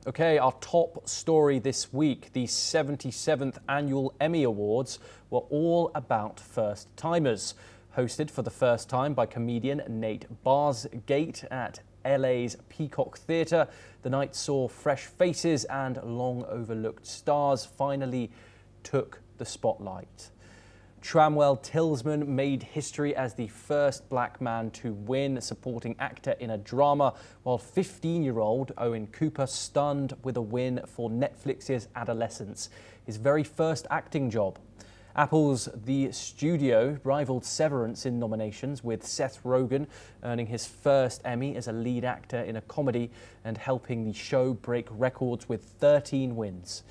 Okay, our top story this week, the 77th Annual Emmy Awards were all about first-timers. Hosted for the first time by comedian Nate Barsgate at LA's Peacock Theatre, the night saw fresh faces and long-overlooked stars finally took the spotlight. Trammell Tillman made history as the first black man to win supporting actor in a drama, while 15-year-old Owen Cooper stunned with a win for Netflix's Adolescence, his very first acting job. Apple's The Studio rivaled Severance in nominations, with Seth Rogen earning his first Emmy as a lead actor in a comedy and helping the show break records with 13 wins.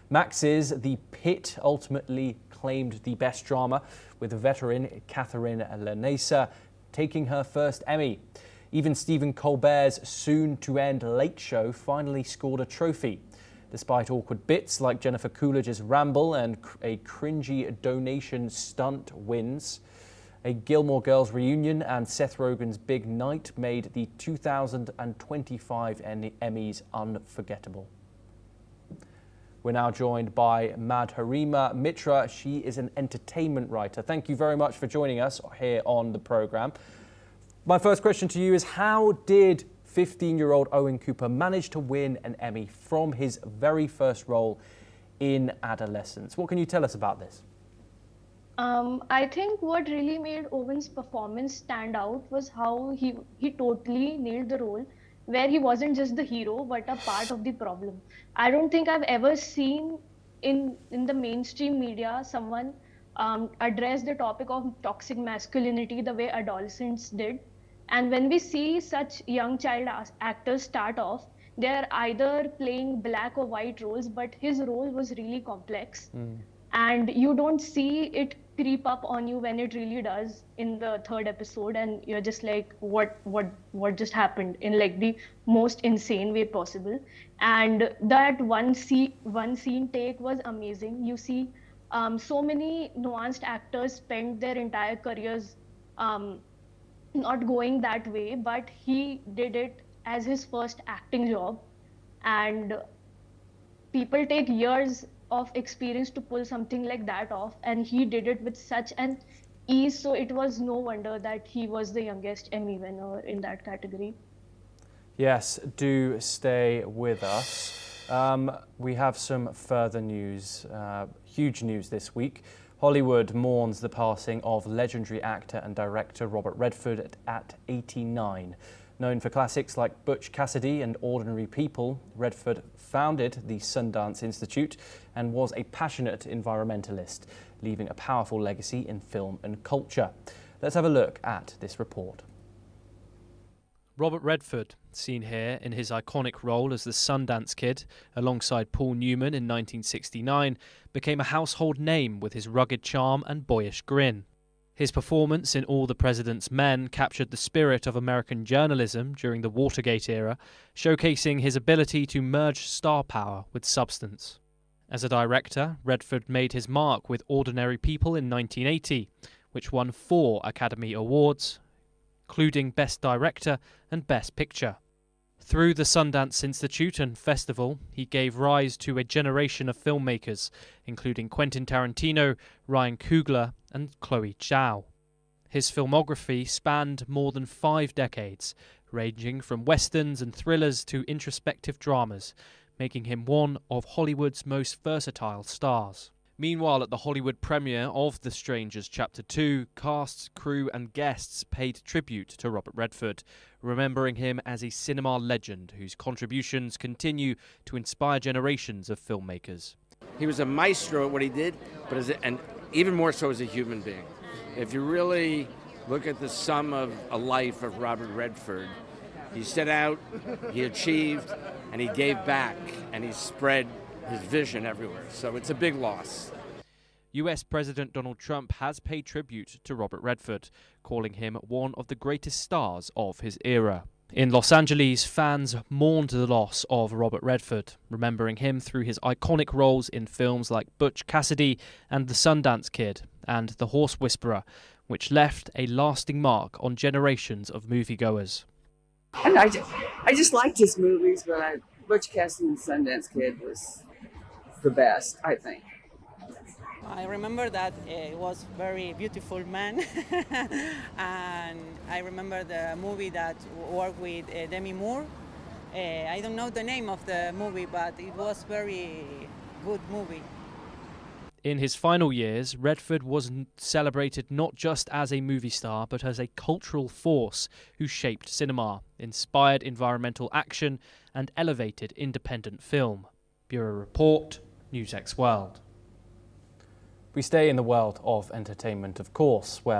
Max's The Pit ultimately claimed the best drama, with veteran Catherine Lanesa taking her first Emmy. Even Stephen Colbert's soon-to-end Late Show finally scored a trophy. Despite awkward bits like Jennifer Coolidge's ramble and a cringy donation stunt wins, a Gilmore Girls reunion and Seth Rogen's big night made the 2025 Emmys unforgettable. We're now joined by Madhurima Mitra. She is an entertainment writer. Thank you very much for joining us here on the programme. My first question to you is, how did 15-year-old Owen Cooper manage to win an Emmy from his very first role in Adolescence? What can you tell us about this? I think what really made Owen's performance stand out was how he totally nailed the role, where he wasn't just the hero but a part of the problem. I don't think I've ever seen in the mainstream media someone address the topic of toxic masculinity the way Adolescents did. And when we see such young child actors start off, they're either playing black or white roles, but his role was really complex. And you don't see it creep up on you when it really does in the third episode, and you're just like, what just happened, in like the most insane way possible. And that one scene take was amazing. You see so many nuanced actors spend their entire careers not going that way, but he did it as his first acting job, and people take years of experience to pull something like that off, and he did it with such an ease, so it was no wonder that he was the youngest Emmy winner in that category. Yes, do stay with us. We have some further news, huge news this week. Hollywood mourns the passing of legendary actor and director Robert Redford at 89. Known for classics like Butch Cassidy and Ordinary People, Redford founded the Sundance Institute and was a passionate environmentalist, leaving a powerful legacy in film and culture. Let's have a look at this report. Robert Redford, seen here in his iconic role as the Sundance Kid alongside Paul Newman in 1969, became a household name with his rugged charm and boyish grin. His performance in All the President's Men captured the spirit of American journalism during the Watergate era, showcasing his ability to merge star power with substance. As a director, Redford made his mark with Ordinary People in 1980, which won 4 Academy Awards, including Best Director and Best Picture. Through the Sundance Institute and Festival, he gave rise to a generation of filmmakers, including Quentin Tarantino, Ryan Coogler, and Chloe Zhao. His filmography spanned more than 5 decades, ranging from westerns and thrillers to introspective dramas, making him one of Hollywood's most versatile stars. Meanwhile, at the Hollywood premiere of The Strangers Chapter 2, cast, crew and guests paid tribute to Robert Redford, remembering him as a cinema legend whose contributions continue to inspire generations of filmmakers. He was a maestro at what he did, but and even more so as a human being. If you really look at the sum of a life of Robert Redford, he set out, he achieved, and he gave back, and he spread his vision everywhere. So it's a big loss. US President Donald Trump has paid tribute to Robert Redford, calling him one of the greatest stars of his era. In Los Angeles, fans mourned the loss of Robert Redford, remembering him through his iconic roles in films like Butch Cassidy and The Sundance Kid and The Horse Whisperer, which left a lasting mark on generations of moviegoers. And I just liked his movies, but Butch Cassidy and Sundance Kid was the best, I think. I remember that it was very beautiful man, and I remember the movie that worked with Demi Moore. I don't know the name of the movie, but it was very good movie. In his final years, Redford was celebrated not just as a movie star, but as a cultural force who shaped cinema, inspired environmental action, and elevated independent film. Bureau Report, NewsX World. We stay in the world of entertainment, of course, where